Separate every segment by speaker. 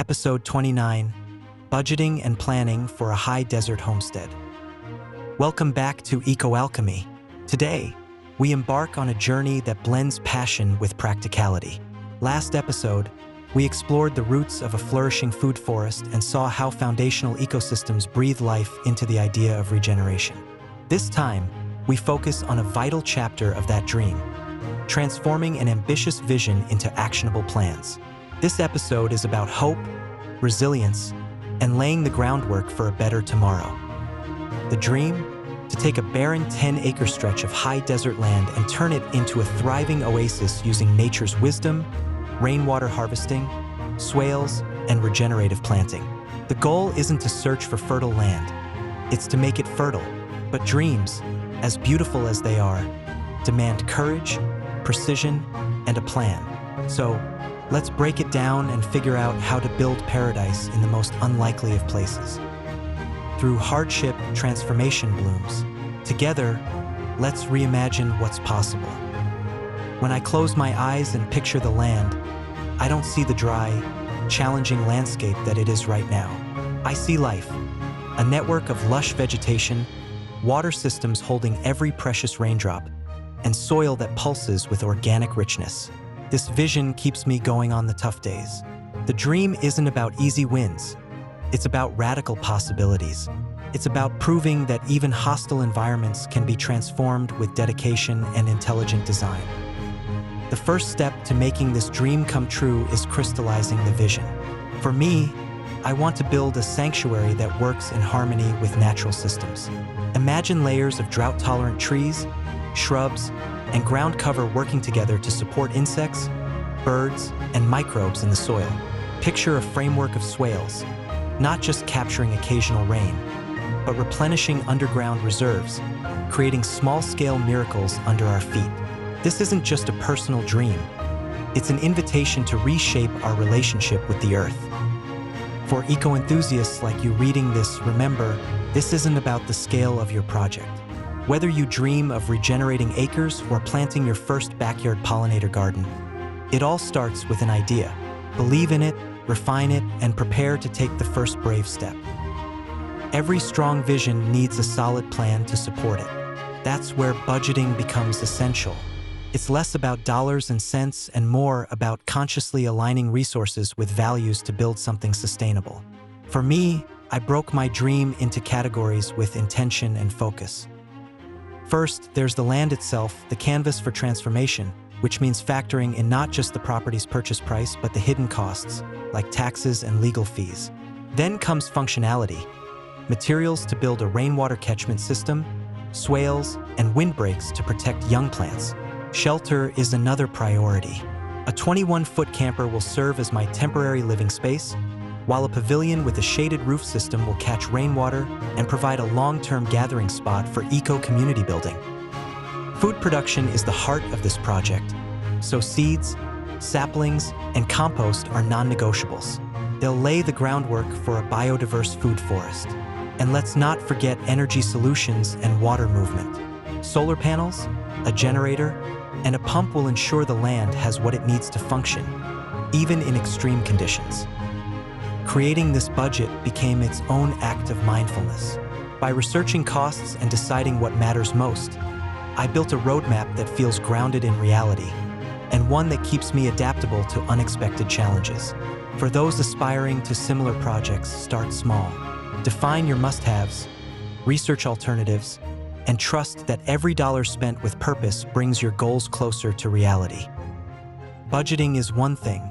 Speaker 1: Episode 29, Budgeting and Planning for a High Desert Homestead. Welcome back to EcoAlchemy. Today, we embark on a journey that blends passion with practicality. Last episode, we explored the roots of a flourishing food forest and saw how foundational ecosystems breathe life into the idea of regeneration. This time, we focus on a vital chapter of that dream, transforming an ambitious vision into actionable plans. This episode is about hope, resilience, and laying the groundwork for a better tomorrow. The dream? To take a barren 10-acre stretch of high desert land and turn it into a thriving oasis using nature's wisdom, rainwater harvesting, swales, and regenerative planting. The goal isn't to search for fertile land, it's to make it fertile. But dreams, as beautiful as they are, demand courage, precision, and a plan. So, let's break it down and figure out how to build paradise in the most unlikely of places. Through hardship, transformation blooms. Together, let's reimagine what's possible. When I close my eyes and picture the land, I don't see the dry, challenging landscape that it is right now. I see life, a network of lush vegetation, water systems holding every precious raindrop, and soil that pulses with organic richness. This vision keeps me going on the tough days. The dream isn't about easy wins. It's about radical possibilities. It's about proving that even hostile environments can be transformed with dedication and intelligent design. The first step to making this dream come true is crystallizing the vision. For me, I want to build a sanctuary that works in harmony with natural systems. Imagine layers of drought-tolerant trees, shrubs, and ground cover working together to support insects, birds, and microbes in the soil. Picture a framework of swales, not just capturing occasional rain, but replenishing underground reserves, creating small-scale miracles under our feet. This isn't just a personal dream. It's an invitation to reshape our relationship with the earth. For eco-enthusiasts like you reading this, remember, this isn't about the scale of your project. Whether you dream of regenerating acres or planting your first backyard pollinator garden, it all starts with an idea. Believe in it, refine it, and prepare to take the first brave step. Every strong vision needs a solid plan to support it. That's where budgeting becomes essential. It's less about dollars and cents and more about consciously aligning resources with values to build something sustainable. For me, I broke my dream into categories with intention and focus. First, there's the land itself, the canvas for transformation, which means factoring in not just the property's purchase price, but the hidden costs, like taxes and legal fees. Then comes functionality, materials to build a rainwater catchment system, swales, and windbreaks to protect young plants. Shelter is another priority. A 21-foot camper will serve as my temporary living space, while a pavilion with a shaded roof system will catch rainwater and provide a long-term gathering spot for eco-community building. Food production is the heart of this project, so seeds, saplings, and compost are non-negotiables. They'll lay the groundwork for a biodiverse food forest. And let's not forget energy solutions and water movement. Solar panels, a generator, and a pump will ensure the land has what it needs to function, even in extreme conditions. Creating this budget became its own act of mindfulness. By researching costs and deciding what matters most, I built a roadmap that feels grounded in reality, and one that keeps me adaptable to unexpected challenges. For those aspiring to similar projects, start small. Define your must-haves, research alternatives, and trust that every dollar spent with purpose brings your goals closer to reality. Budgeting is one thing.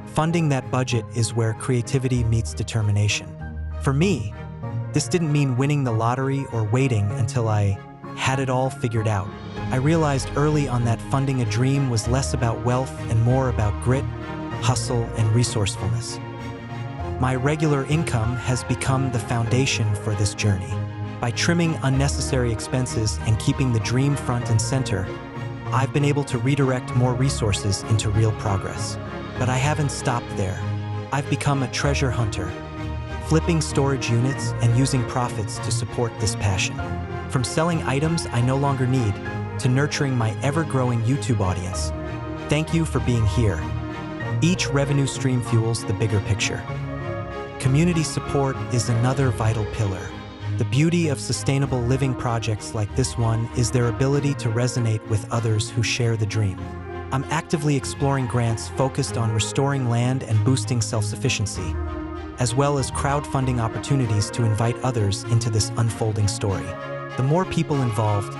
Speaker 1: Funding that budget is where creativity meets determination. For me, this didn't mean winning the lottery or waiting until I had it all figured out. I realized early on that funding a dream was less about wealth and more about grit, hustle, and resourcefulness. My regular income has become the foundation for this journey. By trimming unnecessary expenses and keeping the dream front and center, I've been able to redirect more resources into real progress. But I haven't stopped there. I've become a treasure hunter, flipping storage units and using profits to support this passion. From selling items I no longer need to nurturing my ever-growing YouTube audience. Thank you for being here. Each revenue stream fuels the bigger picture. Community support is another vital pillar. The beauty of sustainable living projects like this one is their ability to resonate with others who share the dream. I'm actively exploring grants focused on restoring land and boosting self-sufficiency, as well as crowdfunding opportunities to invite others into this unfolding story. The more people involved,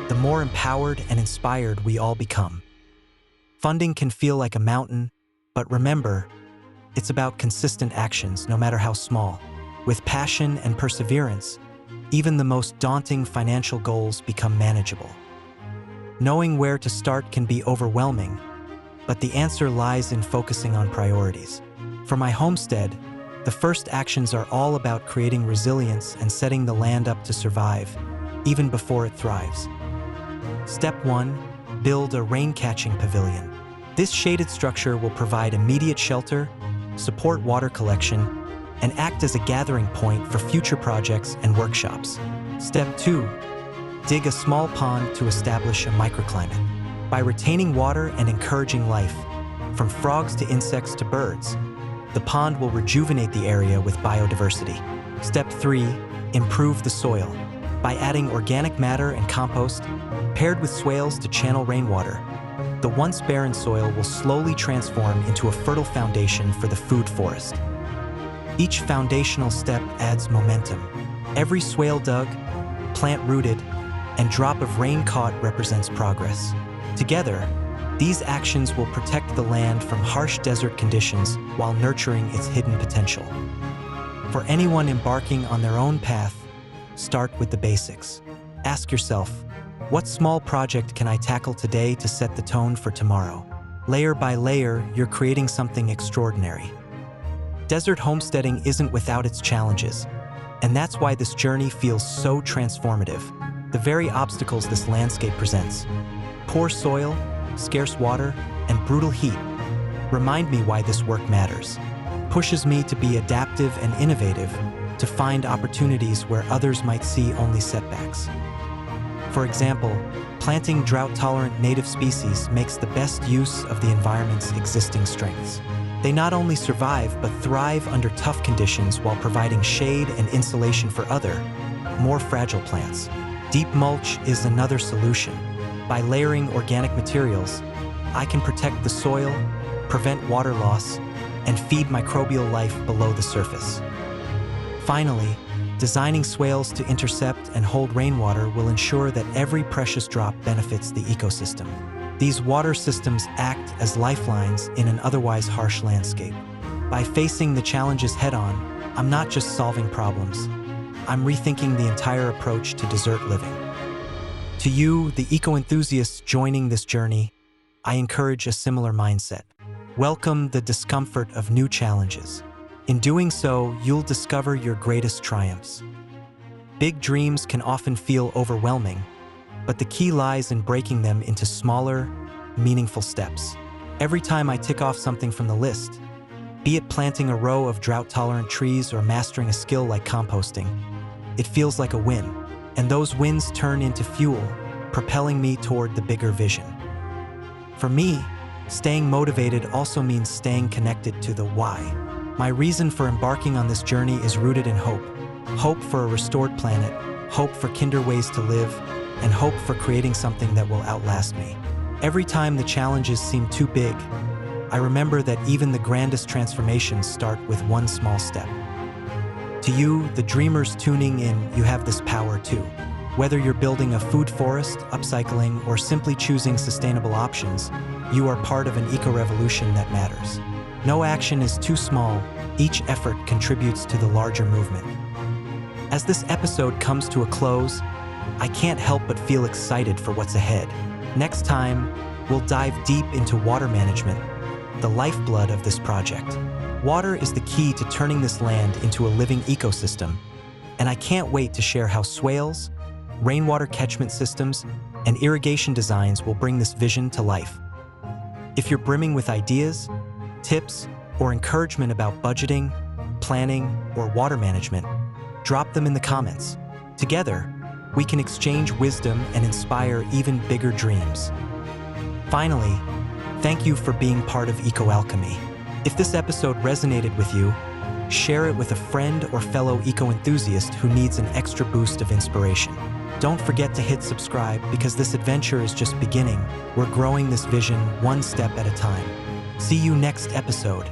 Speaker 1: the more empowered and inspired we all become. Funding can feel like a mountain, but remember, it's about consistent actions, no matter how small. With passion and perseverance, even the most daunting financial goals become manageable. Knowing where to start can be overwhelming, but the answer lies in focusing on priorities. For my homestead, the first actions are all about creating resilience and setting the land up to survive, even before it thrives. Step 1. Build a rain-catching pavilion. This shaded structure will provide immediate shelter, support water collection, and act as a gathering point for future projects and workshops. Step 2. Dig a small pond to establish a microclimate. By retaining water and encouraging life, from frogs to insects to birds, the pond will rejuvenate the area with biodiversity. Step 3. Improve the soil. By adding organic matter and compost, paired with swales to channel rainwater, the once barren soil will slowly transform into a fertile foundation for the food forest. Each foundational step adds momentum. Every swale dug, plant rooted, and drop of rain caught represents progress. Together, these actions will protect the land from harsh desert conditions while nurturing its hidden potential. For anyone embarking on their own path, start with the basics. Ask yourself, what small project can I tackle today to set the tone for tomorrow? Layer by layer, you're creating something extraordinary. Desert homesteading isn't without its challenges, and that's why this journey feels so transformative. The very obstacles this landscape presents, poor soil, scarce water, and brutal heat, remind me why this work matters. Pushes me to be adaptive and innovative, to find opportunities where others might see only setbacks. For example, planting drought-tolerant native species makes the best use of the environment's existing strengths. They not only survive but thrive under tough conditions while providing shade and insulation for other, more fragile plants. Deep mulch is another solution. By layering organic materials, I can protect the soil, prevent water loss, and feed microbial life below the surface. Finally, designing swales to intercept and hold rainwater will ensure that every precious drop benefits the ecosystem. These water systems act as lifelines in an otherwise harsh landscape. By facing the challenges head-on, I'm not just solving problems. I'm rethinking the entire approach to desert living. To you, the eco-enthusiasts joining this journey, I encourage a similar mindset. Welcome the discomfort of new challenges. In doing so, you'll discover your greatest triumphs. Big dreams can often feel overwhelming, but the key lies in breaking them into smaller, meaningful steps. Every time I tick off something from the list, be it planting a row of drought-tolerant trees or mastering a skill like composting, it feels like a win, and those wins turn into fuel, propelling me toward the bigger vision. For me, staying motivated also means staying connected to the why. My reason for embarking on this journey is rooted in hope. Hope for a restored planet, hope for kinder ways to live, and hope for creating something that will outlast me. Every time the challenges seem too big, I remember that even the grandest transformations start with one small step. To you, the dreamers tuning in, you have this power too. Whether you're building a food forest, upcycling, or simply choosing sustainable options, you are part of an eco-revolution that matters. No action is too small, each effort contributes to the larger movement. As this episode comes to a close, I can't help but feel excited for what's ahead. Next time, we'll dive deep into water management, the lifeblood of this project. Water is the key to turning this land into a living ecosystem, and I can't wait to share how swales, rainwater catchment systems, and irrigation designs will bring this vision to life. If you're brimming with ideas, tips, or encouragement about budgeting, planning, or water management, drop them in the comments. Together, we can exchange wisdom and inspire even bigger dreams. Finally, Thank you for being part of EcoAlchemy. If this episode resonated with you, share it with a friend or fellow eco-enthusiast who needs an extra boost of inspiration. Don't forget to hit subscribe because this adventure is just beginning. We're growing this vision one step at a time. See you next episode.